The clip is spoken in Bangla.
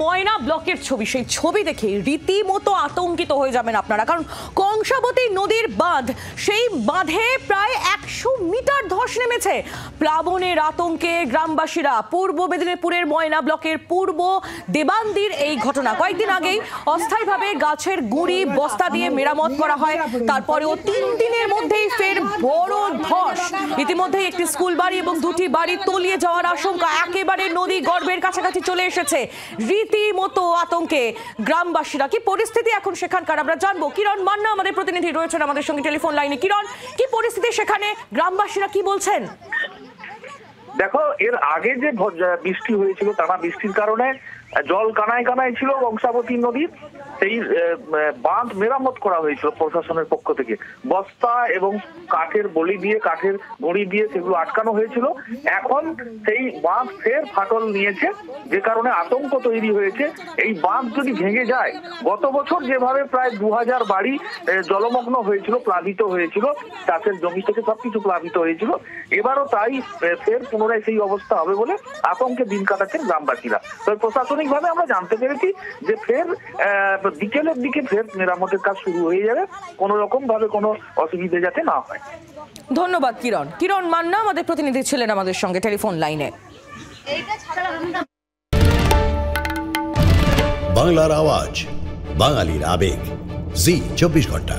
ময়না ব্লকের ছবি, সেই ছবি দেখে রীতিমতো আতঙ্কিত হয়ে যাবেন আপনারা, কারণ কংসাবতী নদীর বাঁধ, সেই বাঁধে প্রায় 100 মিটার ধস নেমেছে। প্লাবনের আতঙ্কে গ্রামবাসীরা। পূর্ব মেদিনীপুরের ময়না ব্লকের পূর্ব দেবান্দির এই ঘটনা। কয়েকদিন আগেই অস্থায়ীভাবে গাছের গুঁড়ি বস্তা দিয়ে মেরামত করা হয়, তারপরেও 3 দিনের মধ্যেই ফের বড় ধস। ইতিমধ্যে একটি স্কুল বাড়ি এবং 2টি বাড়ি তলিয়ে যাওয়ার আশঙ্কা, একেবারে নদী গর্ভের কাছাকাছি চলে এসেছে। রীতিমতো আতঙ্কে গ্রামবাসীরা। কি পরিস্থিতি এখন সেখানকার আমরা জানবো। কিরণ মান্না আমাদের প্রতিনিধি রয়েছেন আমাদের সঙ্গে টেলিফোন লাইনে। কিরণ, কি পরিস্থিতি সেখানে, গ্রামবাসীরা কি বলছেন? দেখো, এর আগে যে বৃষ্টি হয়েছিল, টানা বৃষ্টির কারণে জল কানায় কানায় ছিল কংসাবতী নদীর। সেই বাঁধ মেরামত করা হয়েছিল প্রশাসনের পক্ষ থেকে। বস্তা এবং কাঠের বলি দিয়ে, কাঠের গুঁড়ি দিয়ে সেগুলো আটকানো হয়েছিল। এখন সেই বাঁধ ফের ফাটল নিয়েছে, যে কারণে আতঙ্ক তৈরি হয়েছে। এই বাঁধ যদি ভেঙে যায়, গত বছর যেভাবে প্রায় 2000 বাড়ি জলমগ্ন হয়েছিল, প্লাবিত হয়েছিল, চাষের জমি থেকে সবকিছু প্লাবিত হয়েছিল, এবারও তাই ফের পুনরায় সেই অবস্থা হবে বলে আতঙ্কে দিন কাটাচ্ছেন গ্রামবাসীরা। তবে প্রশাসনিকভাবে আমরা জানতে পেরেছি যে ফের বিকেলের দিকে ফের মেরামতের কাজ শুরু হয়ে যাবে, কোনো রকম ভাবে কোনো অসুবিধা যাতে না হয়। ধন্যবাদ কিরণ। কিরণ মান্না আমাদের প্রতিনিধি ছিলেন আমাদের সঙ্গে টেলিফোন লাইনে। বাংলার আওয়াজ, বাঙালির আবেগ, জি 24 ঘন্টা।